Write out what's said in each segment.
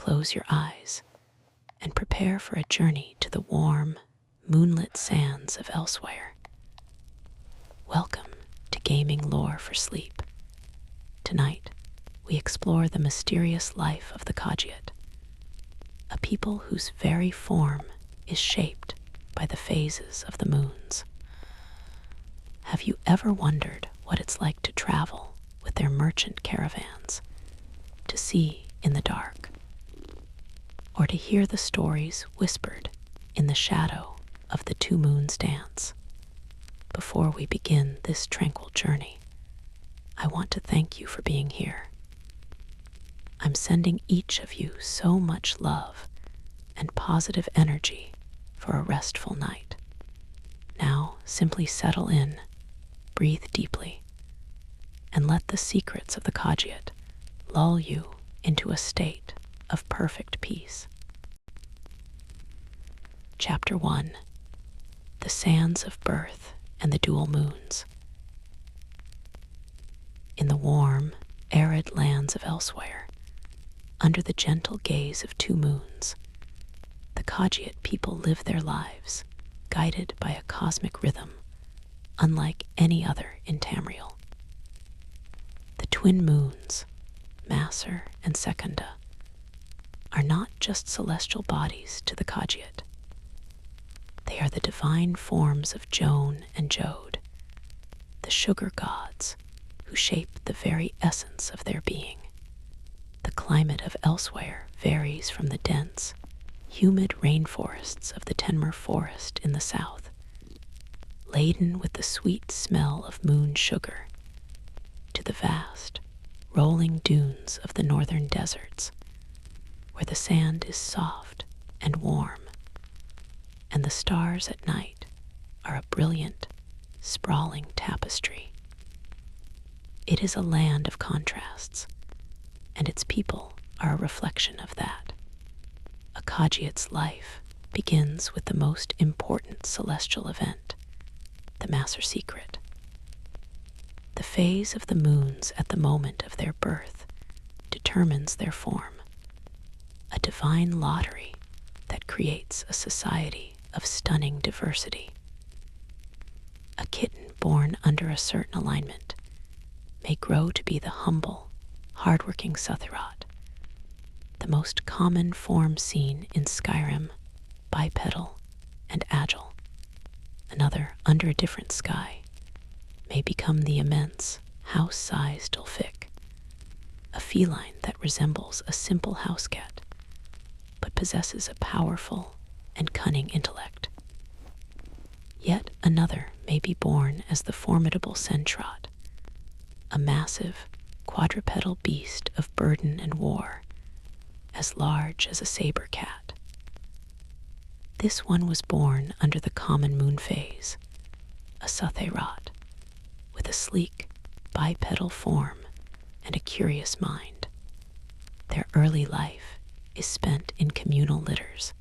close your eyes and prepare for a journey to the warm, moonlit sands of Elsweyr. Welcome to Gaming Lore for Sleep. Tonight, we explore the mysterious life of the Khajiit, a people whose very form is shaped by the phases of the moons. Have you ever wondered what it's like to travel with their merchant caravans, to see in the dark, or to hear the stories whispered in the shadow of the two moons' dance? Before we begin this tranquil journey, I want to thank you for being here. I'm sending each of you so much love and positive energy for a restful night. Now, simply settle in, breathe deeply, and let the secrets of the Khajiit lull you into a state of perfect peace. Chapter 1: The Sands of Birth and the Dual Moons. In the warm, arid lands of Elsweyr, under the gentle gaze of two moons, the Khajiit people live their lives, guided by a cosmic rhythm unlike any other in Tamriel. The twin moons, Maser and Secunda, are not just celestial bodies to the Khajiit. They are the divine forms of Jone and Jode, the sugar gods who shape the very essence of their being. The climate of Elsweyr varies from the dense, humid rainforests of the Tenmer Forest in the south, laden with the sweet smell of moon sugar, to the vast, rolling dunes of the northern deserts, where the sand is soft and warm, and the stars at night are a brilliant, sprawling tapestry. It is a land of contrasts, and its people are a reflection of that. A Khajiit's life begins with the most important celestial event, the Maser secret. The phase of the moons at the moment of their birth determines their form, a divine lottery that creates a society of stunning diversity. A kitten born under a certain alignment may grow to be the humble, hardworking Suthirat, the most common form seen in Skyrim, bipedal and agile. Another, under a different sky, may become the immense, house-sized Ulfik, a feline that resembles a simple house cat, but possesses a powerful and cunning intellect. Yet another may be born as the formidable Sentrat, a massive, quadrupedal beast of burden and war, as large as a saber cat. This one was born under the common moon phase, a Suthirat, with a sleek, bipedal form and a curious mind. Their early life is spent in communal litters,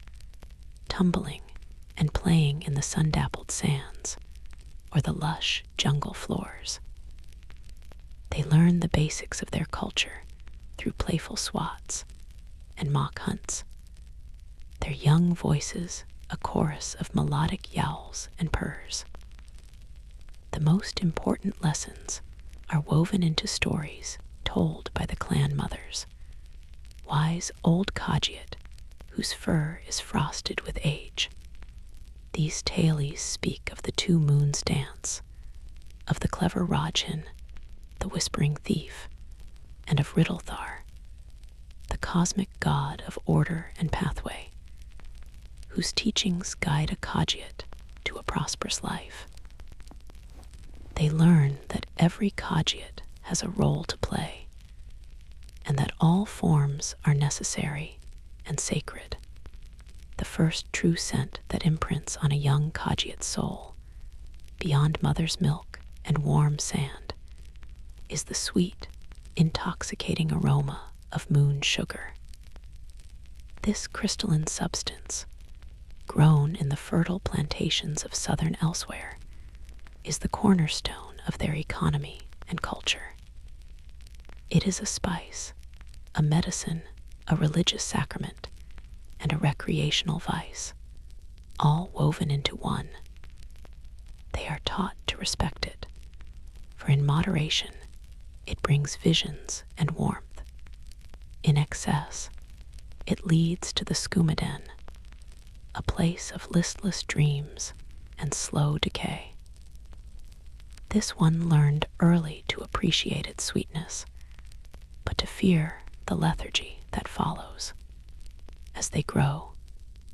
tumbling and playing in the sun-dappled sands or the lush jungle floors. They learn the basics of their culture through playful swats and mock hunts, their young voices a chorus of melodic yowls and purrs. The most important lessons are woven into stories told by the clan mothers, wise old Khajiit whose fur is frosted with age. These tales speak of the two moons' dance, of the clever Rajhin, the whispering thief, and of Riddle'Thar, the cosmic god of order and pathway, whose teachings guide a Khajiit to a prosperous life. They learn that every Khajiit has a role to play, and that all forms are necessary and sacred. The first true scent that imprints on a young Khajiit's soul, beyond mother's milk and warm sand, is the sweet, intoxicating aroma of moon sugar. This crystalline substance, grown in the fertile plantations of southern Elsweyr, is the cornerstone of their economy and culture. It is a spice, a medicine, a religious sacrament, and a recreational vice, all woven into one. They are taught to respect it, for in moderation it brings visions and warmth. In excess, it leads to the skumaden, a place of listless dreams and slow decay. This one learned early to appreciate its sweetness, but to fear the lethargy that follows. As they grow,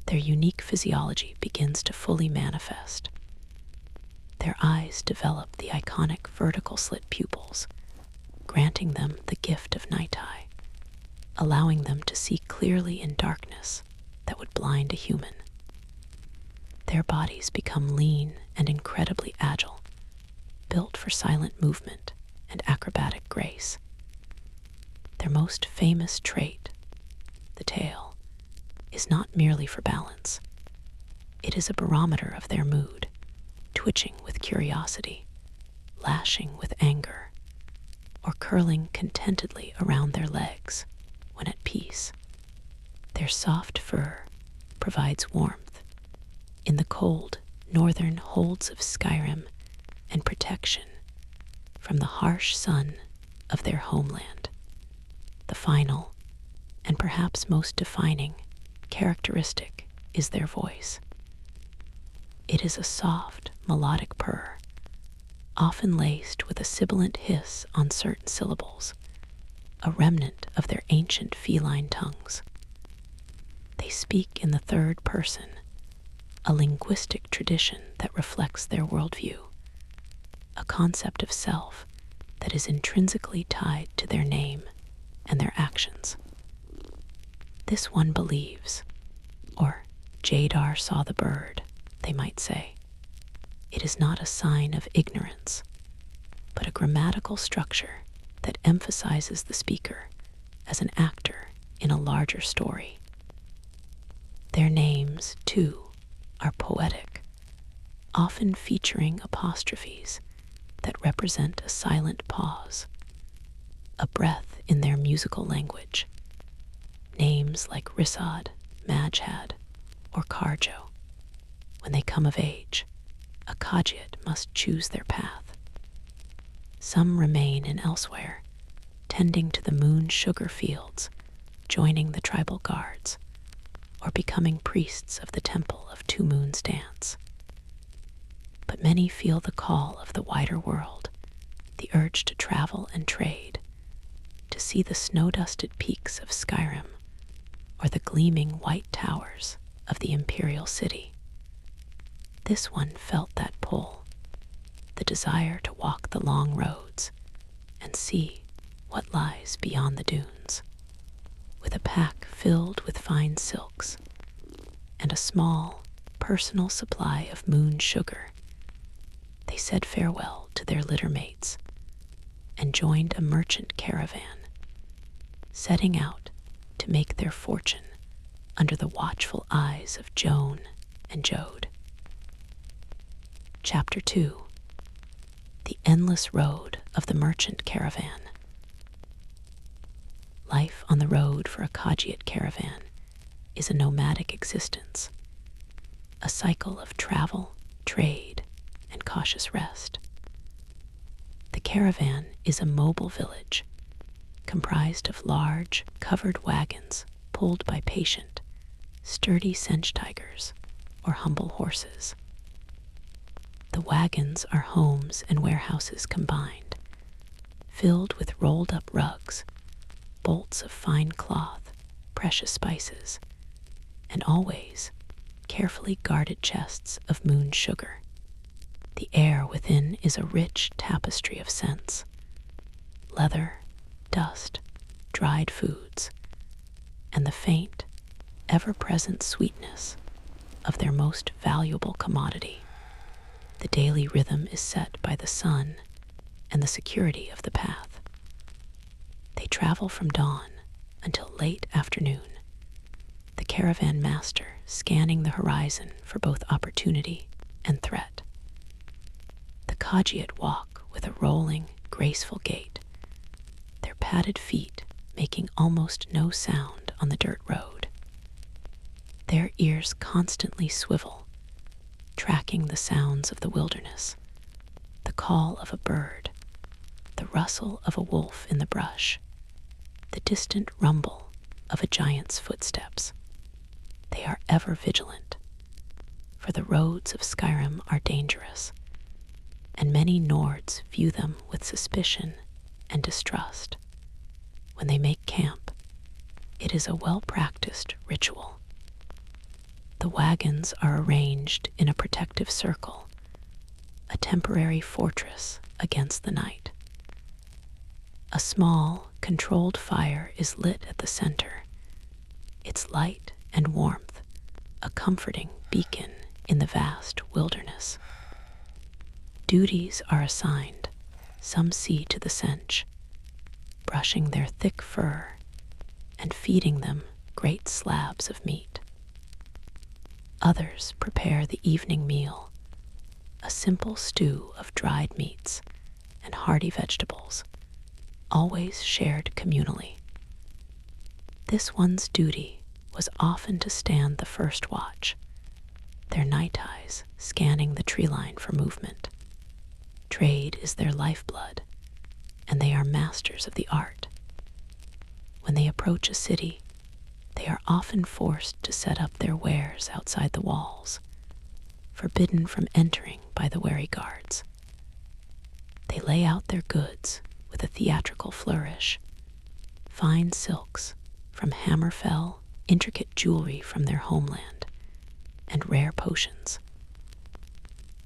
their unique physiology begins to fully manifest. Their eyes develop the iconic vertical slit pupils, granting them the gift of night eye, allowing them to see clearly in darkness that would blind a human. Their bodies become lean and incredibly agile, built for silent movement and acrobatic grace. Their most famous trait, the tail, is not merely for balance. It is a barometer of their mood, twitching with curiosity, lashing with anger, or curling contentedly around their legs when at peace. Their soft fur provides warmth in the cold northern holds of Skyrim and protection from the harsh sun of their homeland. The final, and perhaps most defining, characteristic is their voice. It is a soft, melodic purr, often laced with a sibilant hiss on certain syllables, a remnant of their ancient feline tongues. They speak in the third person, a linguistic tradition that reflects their worldview, a concept of self that is intrinsically tied to their name and their actions. This one believes, or Jadar saw the bird, they might say. It is not a sign of ignorance, but a grammatical structure that emphasizes the speaker as an actor in a larger story. Their names, too, are poetic, often featuring apostrophes that represent a silent pause, a breath in their musical language. Names like Rissad, Majhad, or Karjo. When they come of age, a Khajiit must choose their path. Some remain in Elsweyr, tending to the moon sugar fields, joining the tribal guards, or becoming priests of the temple of Two Moons dance. But many feel the call of the wider world, the urge to travel and trade, to see the snow-dusted peaks of Skyrim, or the gleaming white towers of the imperial city. This one felt that pull, the desire to walk the long roads and see what lies beyond the dunes. With a pack filled with fine silks and a small, personal supply of moon sugar, they said farewell to their litter mates and joined a merchant caravan, setting out to make their fortune under the watchful eyes of Jone and Jode. Chapter 2: The Endless Road of the Merchant Caravan. Life on the road for a Khajiit caravan is a nomadic existence, a cycle of travel, trade, and cautious rest. The caravan is a mobile village comprised of large, covered wagons pulled by patient, sturdy Sench tigers or humble horses. The wagons are homes and warehouses combined, filled with rolled-up rugs, bolts of fine cloth, precious spices, and always carefully guarded chests of moon sugar. The air within is a rich tapestry of scents: leather, dust, dried foods, and the faint, ever-present sweetness of their most valuable commodity. The daily rhythm is set by the sun and the security of the path. They travel from dawn until late afternoon, the caravan master scanning the horizon for both opportunity and threat. The Khajiit walk with a rolling, graceful gait, their padded feet making almost no sound on the dirt road. Their ears constantly swivel, tracking the sounds of the wilderness, the call of a bird, the rustle of a wolf in the brush, the distant rumble of a giant's footsteps. They are ever vigilant, for the roads of Skyrim are dangerous, and many Nords view them with suspicion and distrust. When they make camp, it is a well-practiced ritual. The wagons are arranged in a protective circle, a temporary fortress against the night. A small, controlled fire is lit at the center, its light and warmth a comforting beacon in the vast wilderness. Duties are assigned. Some see to the cinch, brushing their thick fur and feeding them great slabs of meat. Others prepare the evening meal, a simple stew of dried meats and hearty vegetables, always shared communally. This one's duty was often to stand the first watch, their night eyes scanning the tree line for movement. Trade is their lifeblood, and they are masters of the art. When they approach a city, they are often forced to set up their wares outside the walls, forbidden from entering by the wary guards. They lay out their goods with a theatrical flourish, fine silks from Hammerfell, intricate jewelry from their homeland, and rare potions.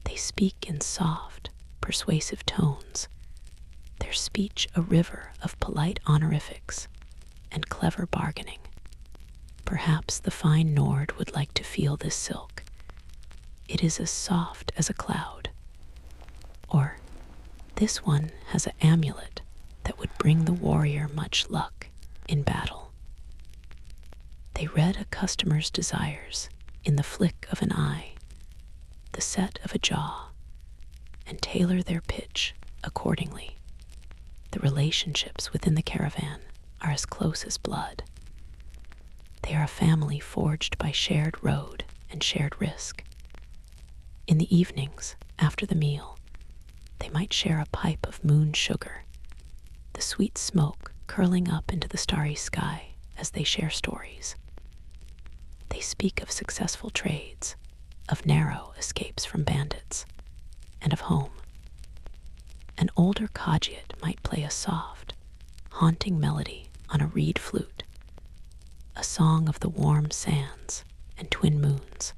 They speak in soft, persuasive tones, their speech a river of polite honorifics and clever bargaining. Perhaps the fine Nord would like to feel this silk. It is as soft as a cloud. Or, this one has an amulet that would bring the warrior much luck in battle. They read a customer's desires in the flick of an eye, the set of a jaw, and tailor their pitch accordingly. The relationships within the caravan are as close as blood. They are a family forged by shared road and shared risk. In the evenings, after the meal, they might share a pipe of moon sugar, the sweet smoke curling up into the starry sky as they share stories. They speak of successful trades, of narrow escapes from bandits, and of home. An older Khajiit might play a soft, haunting melody on a reed flute, a song of the warm sands and twin moons,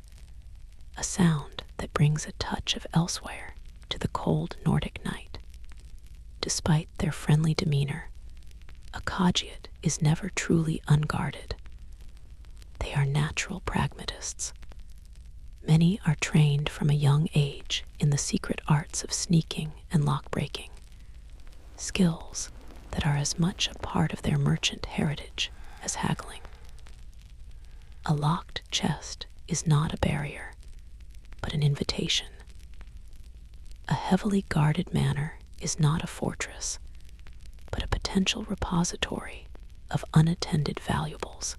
a sound that brings a touch of Elsweyr to the cold Nordic night. Despite their friendly demeanor, a Khajiit is never truly unguarded. They are natural pragmatists. Many are trained from a young age in the secret arts of sneaking and lock-breaking, skills that are as much a part of their merchant heritage as haggling. A locked chest is not a barrier, but an invitation. A heavily guarded manor is not a fortress, but a potential repository of unattended valuables.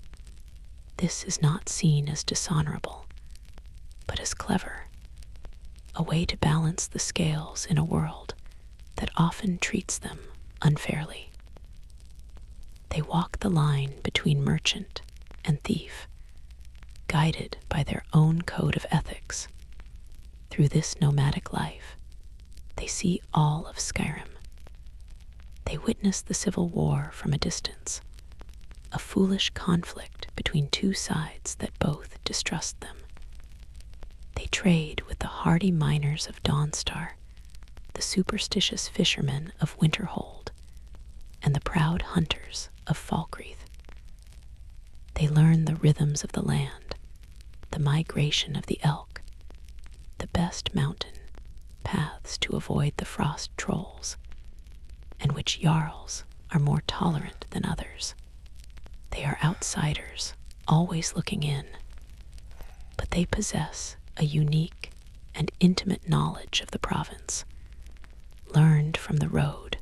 This is not seen as dishonorable, but as clever, a way to balance the scales in a world that often treats them unfairly. They walk the line between merchant and thief, guided by their own code of ethics. Through this nomadic life, they see all of Skyrim. They witness the civil war from a distance, a foolish conflict between two sides that both distrust them. They trade with the hardy miners of Dawnstar, the superstitious fishermen of Winterhold, and the proud hunters of Falkreath. They learn the rhythms of the land, the migration of the elk, the best mountain paths to avoid the frost trolls, and which jarls are more tolerant than others. They are outsiders, always looking in, but they possess a unique and intimate knowledge of the province, learned from the road,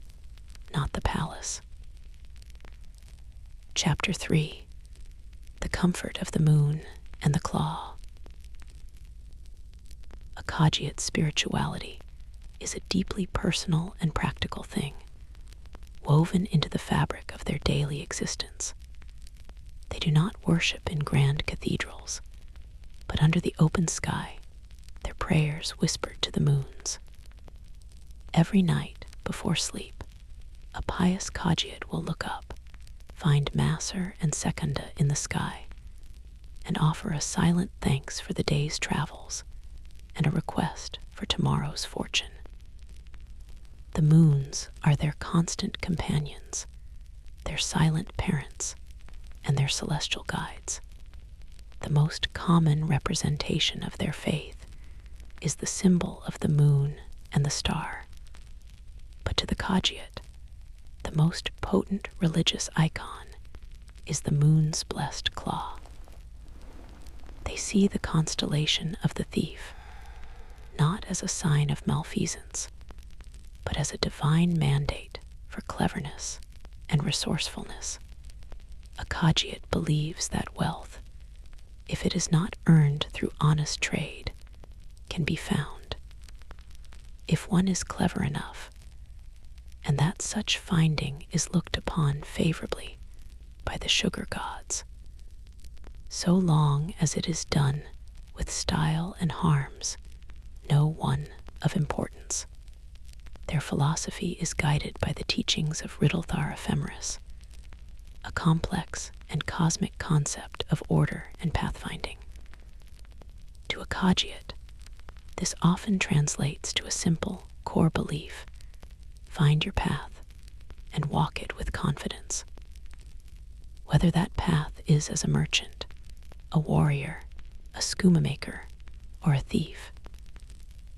not the palace. Chapter 3. the comfort of the moon and the claw. A Khajiit's spirituality is a deeply personal and practical thing, woven into the fabric of their daily existence. They do not worship in grand cathedrals, but under the open sky, their prayers whispered to the moons. Every night before sleep, a pious Khajiit will look up, find Maser and Secunda in the sky, and offer a silent thanks for the day's travels and a request for tomorrow's fortune. The moons are their constant companions, their silent parents, and their celestial guides. The most common representation of their faith is the symbol of the moon and the star. But to the Khajiit, the most potent religious icon is the moon's blessed claw. They see the constellation of the thief not as a sign of malfeasance, but as a divine mandate for cleverness and resourcefulness. A Khajiit believes that wealth, if it is not earned through honest trade, can be found if one is clever enough, and that such finding is looked upon favorably by the sugar gods, so long as it is done with style and harms, no one of importance. Their philosophy is guided by the teachings of Riddle'Thar Ephemeris, a complex and cosmic concept of order and pathfinding. To a Khajiit, this often translates to a simple core belief: find your path and walk it with confidence. Whether that path is as a merchant, a warrior, a skooma maker, or a thief,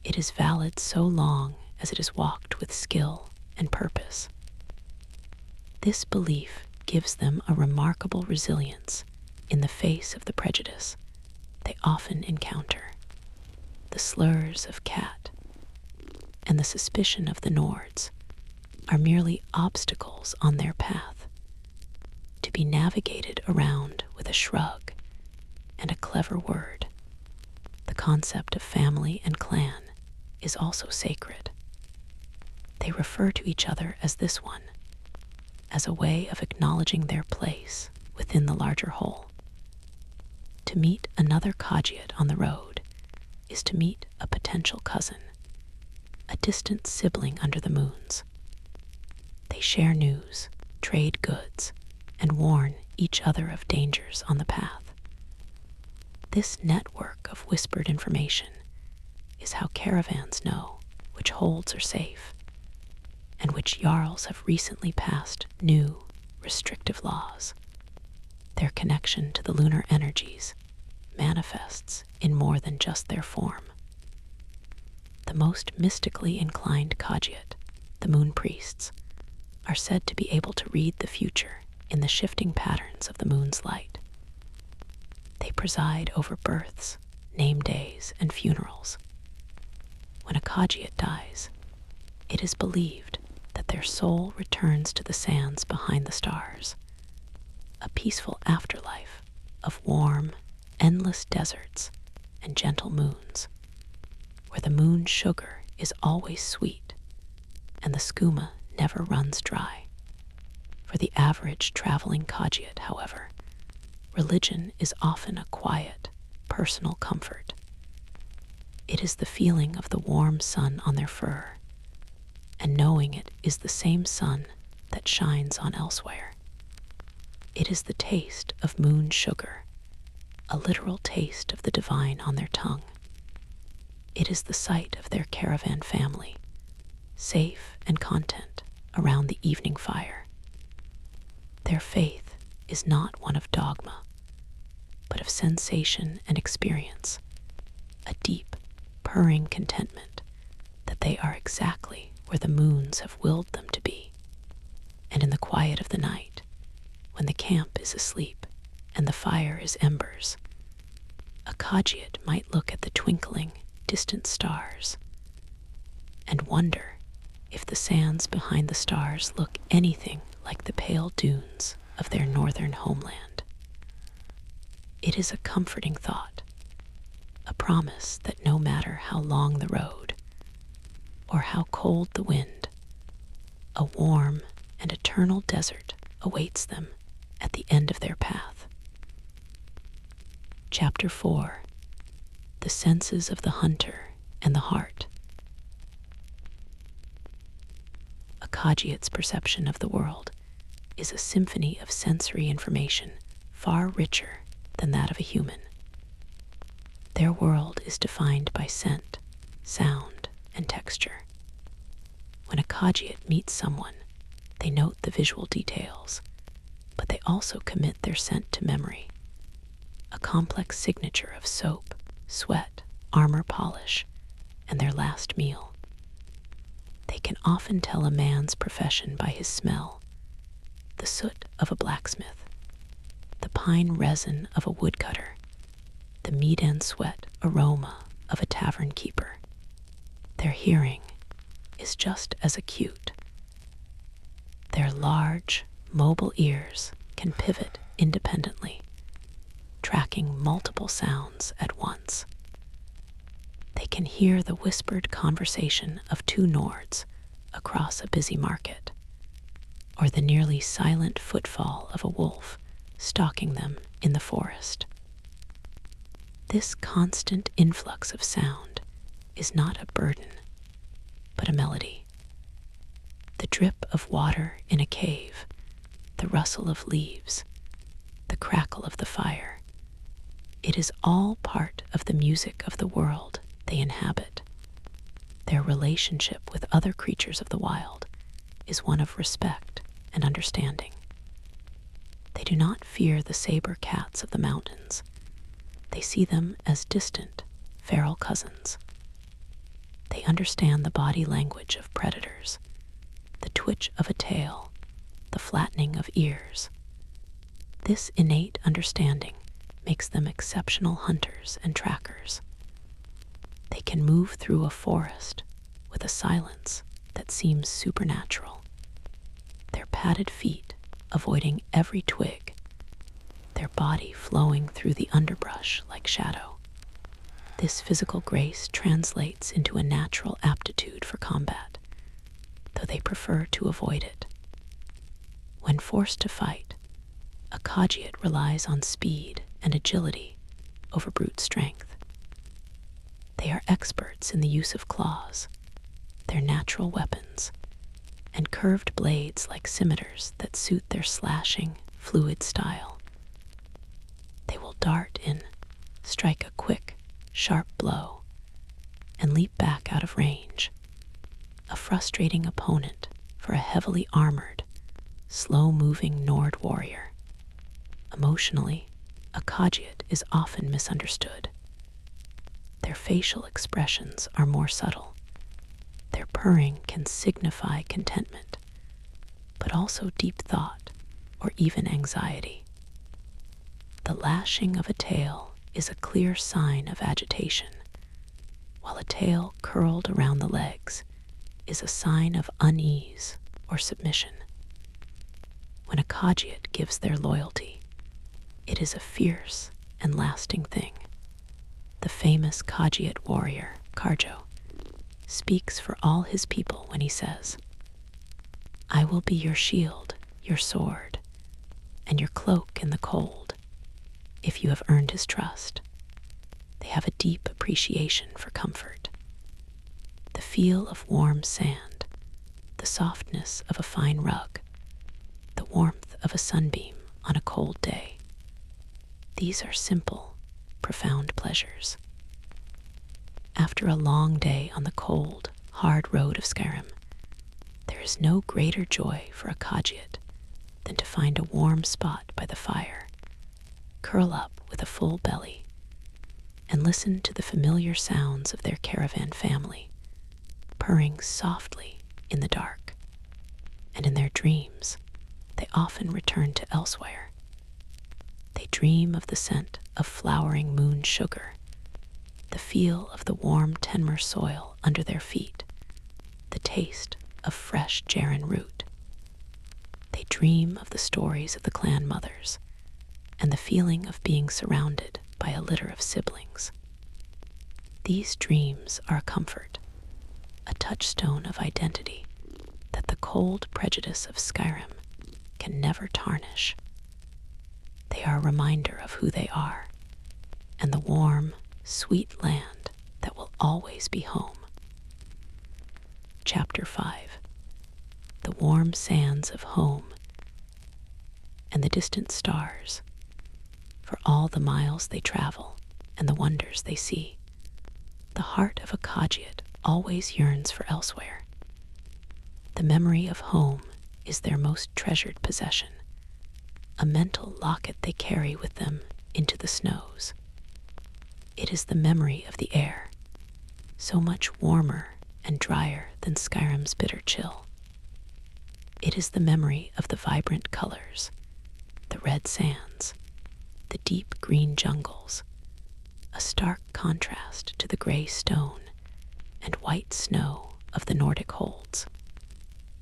it is valid so long as it is walked with skill and purpose. This belief gives them a remarkable resilience in the face of the prejudice they often encounter. The slurs of Cat and the suspicion of the Nords are merely obstacles on their path, to be navigated around with a shrug and a clever word. The concept of family and clan is also sacred. They refer to each other as this one, as a way of acknowledging their place within the larger whole. To meet another Khajiit on the road is to meet a potential cousin, a distant sibling under the moons. They share news, trade goods, and warn each other of dangers on the path. This network of whispered information is how caravans know which holds are safe, and which jarls have recently passed new, restrictive laws. Their connection to the lunar energies manifests in more than just their form. The most mystically inclined Khajiit, the moon priests, are said to be able to read the future in the shifting patterns of the moon's light. They preside over births, name days, and funerals. When a Khajiit dies, it is believed that their soul returns to the sands behind the stars, a peaceful afterlife of warm, endless deserts and gentle moons, where the moon's sugar is always sweet and the skooma never runs dry. For the average traveling Khajiit, however, religion is often a quiet, personal comfort. It is the feeling of the warm sun on their fur, and knowing it is the same sun that shines on Elsweyr. It is the taste of moon sugar, a literal taste of the divine on their tongue. It is the sight of their caravan family, safe and content around the evening fire. Their faith is not one of dogma, but of sensation and experience, a deep, purring contentment that they are exactly where the moons have willed them to be. And in the quiet of the night, when the camp is asleep and the fire is embers, a Khajiit might look at the twinkling, distant stars and wonder if the sands behind the stars look anything like the pale dunes of their northern homeland. It is a comforting thought, a promise that no matter how long the road or how cold the wind, a warm and eternal desert awaits them at the end of their path. Chapter 4: The Senses of the Hunter and the Heart. A Khajiit's perception of the world is a symphony of sensory information far richer than that of a human. Their world is defined by scent, sound, and texture. When a Khajiit meets someone, they note the visual details, but they also commit their scent to memory, a complex signature of soap, sweat, armor polish, and their last meal. They can often tell a man's profession by his smell: the soot of a blacksmith, the pine resin of a woodcutter, the meat and sweat aroma of a tavern keeper. Their hearing is just as acute. Their large, mobile ears can pivot independently, tracking multiple sounds at once. They can hear the whispered conversation of two Nords across a busy market, or the nearly silent footfall of a wolf stalking them in the forest. This constant influx of sound is not a burden, but a melody. The drip of water in a cave, the rustle of leaves, the crackle of the fire. It is all part of the music of the world they inhabit. Their relationship with other creatures of the wild is one of respect and understanding. They do not fear the saber cats of the mountains. They see them as distant, feral cousins. They understand the body language of predators, the twitch of a tail, the flattening of ears. This innate understanding makes them exceptional hunters and trackers. They can move through a forest with a silence that seems supernatural, their padded feet avoiding every twig, their body flowing through the underbrush like shadow. This physical grace translates into a natural aptitude for combat, though they prefer to avoid it. When forced to fight, a Khajiit relies on speed and agility over brute strength. They are experts in the use of claws, their natural weapons, and curved blades like scimitars that suit their slashing, fluid style. They will dart in, strike a quick, sharp blow, and leap back out of range, a frustrating opponent for a heavily armored, slow-moving Nord warrior. Emotionally, a Khajiit is often misunderstood. Their facial expressions are more subtle. Their purring can signify contentment, but also deep thought or even anxiety. The lashing of a tail is a clear sign of agitation, while a tail curled around the legs is a sign of unease or submission. When a Khajiit gives their loyalty, it is a fierce and lasting thing. The famous Khajiit warrior, Karjo, speaks for all his people when he says, "I will be your shield, your sword, and your cloak in the cold, if you have earned his trust." They have a deep appreciation for comfort. The feel of warm sand, the softness of a fine rug, the warmth of a sunbeam on a cold day. These are simple, profound pleasures. After a long day on the cold, hard road of Skyrim, there is no greater joy for a Khajiit than to find a warm spot by the fire, curl up with a full belly, and listen to the familiar sounds of their caravan family, purring softly in the dark. And in their dreams, they often return to Elsweyr. They dream of the scent of flowering moon sugar, the feel of the warm Tenmer soil under their feet, the taste of fresh Jaren root. They dream of the stories of the clan mothers and the feeling of being surrounded by a litter of siblings. These dreams are a comfort, a touchstone of identity that the cold prejudice of Skyrim can never tarnish. They are a reminder of who they are and the warm, sweet land that will always be home. Chapter 5. The warm sands of home and the distant stars. For all the miles they travel and the wonders they see, the heart of a Khajiit always yearns for Elsweyr. The memory of home is their most treasured possession, a mental locket they carry with them into the snows. It is the memory of the air, so much warmer and drier than Skyrim's bitter chill. It is the memory of the vibrant colors, the red sands, the deep green jungles, a stark contrast to the gray stone and white snow of the Nordic holds.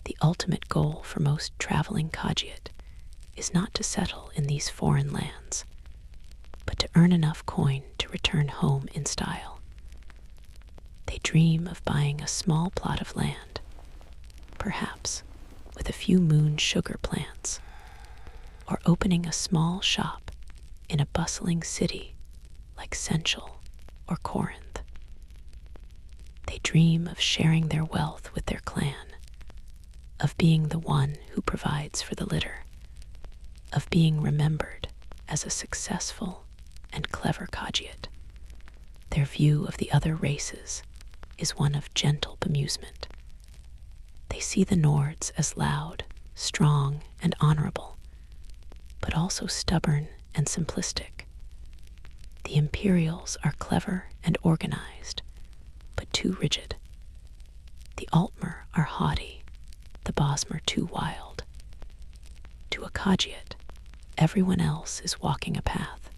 The ultimate goal for most traveling Khajiit is not to settle in these foreign lands, but to earn enough coin to return home in style. They dream of buying a small plot of land, perhaps with a few moon sugar plants, or opening a small shop in a bustling city like Senchal or Corinth. They dream of sharing their wealth with their clan, of being the one who provides for the litter, of being remembered as a successful and clever Khajiit. Their view of the other races is one of gentle bemusement. They see the Nords as loud, strong, and honorable, but also stubborn and simplistic. The Imperials are clever and organized, but too rigid. The Altmer are haughty, the Bosmer too wild. To a Khajiit, everyone else is walking a path,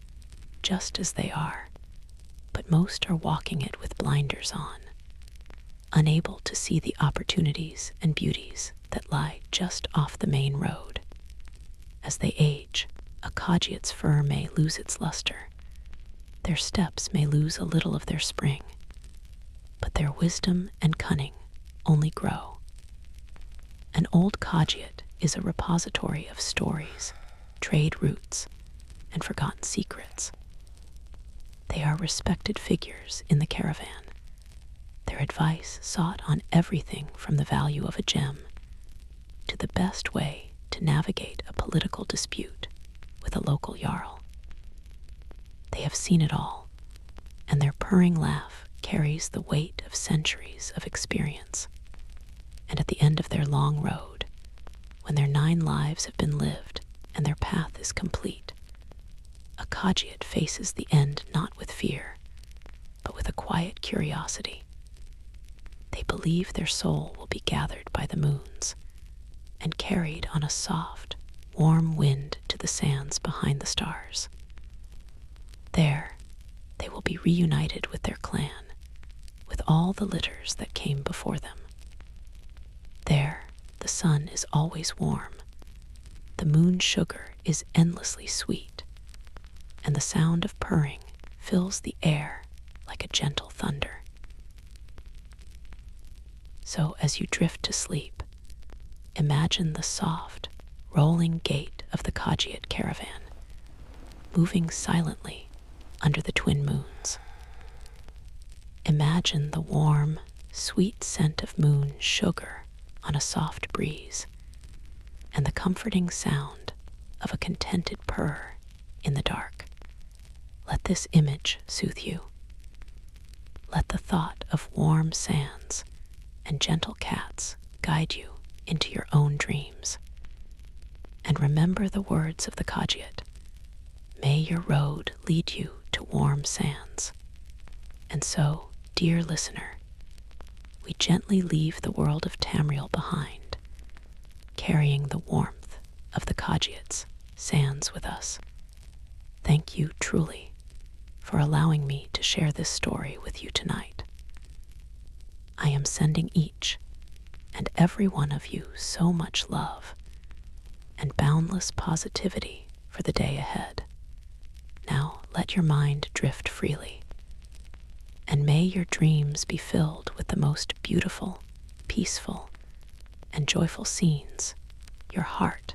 just as they are, but most are walking it with blinders on, unable to see the opportunities and beauties that lie just off the main road. As they age, a Khajiit's fur may lose its luster, their steps may lose a little of their spring, but their wisdom and cunning only grow. An old Khajiit is a repository of stories, trade routes, and forgotten secrets. They are respected figures in the caravan, their advice sought on everything from the value of a gem to the best way to navigate a political dispute with a local jarl. They have seen it all, and their purring laugh carries the weight of centuries of experience. And at the end of their long road, when their 9 lives have been lived and their path is complete, a Khajiit faces the end not with fear, but with a quiet curiosity. They believe their soul will be gathered by the moons and carried on a soft, warm wind to the sands behind the stars. There, they will be reunited with their clan, with all the litters that came before them. There, the sun is always warm, the moon sugar is endlessly sweet, and the sound of purring fills the air like a gentle thunder. So as you drift to sleep, imagine the soft, rolling gait of the Khajiit caravan, moving silently under the twin moons. Imagine the warm, sweet scent of moon sugar on a soft breeze, and the comforting sound of a contented purr in the dark. Let this image soothe you. Let the thought of warm sands and gentle cats guide you into your own dreams. And remember the words of the Khajiit. May your road lead you to warm sands. And so, dear listener, we gently leave the world of Tamriel behind, carrying the warmth of the Khajiit's sands with us. Thank you truly for allowing me to share this story with you tonight. I am sending each and every one of you so much love and boundless positivity for the day ahead. Now let your mind drift freely, and may your dreams be filled with the most beautiful, peaceful, and joyful scenes your heart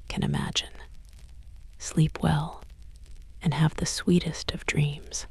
can imagine. Sleep well and have the sweetest of dreams.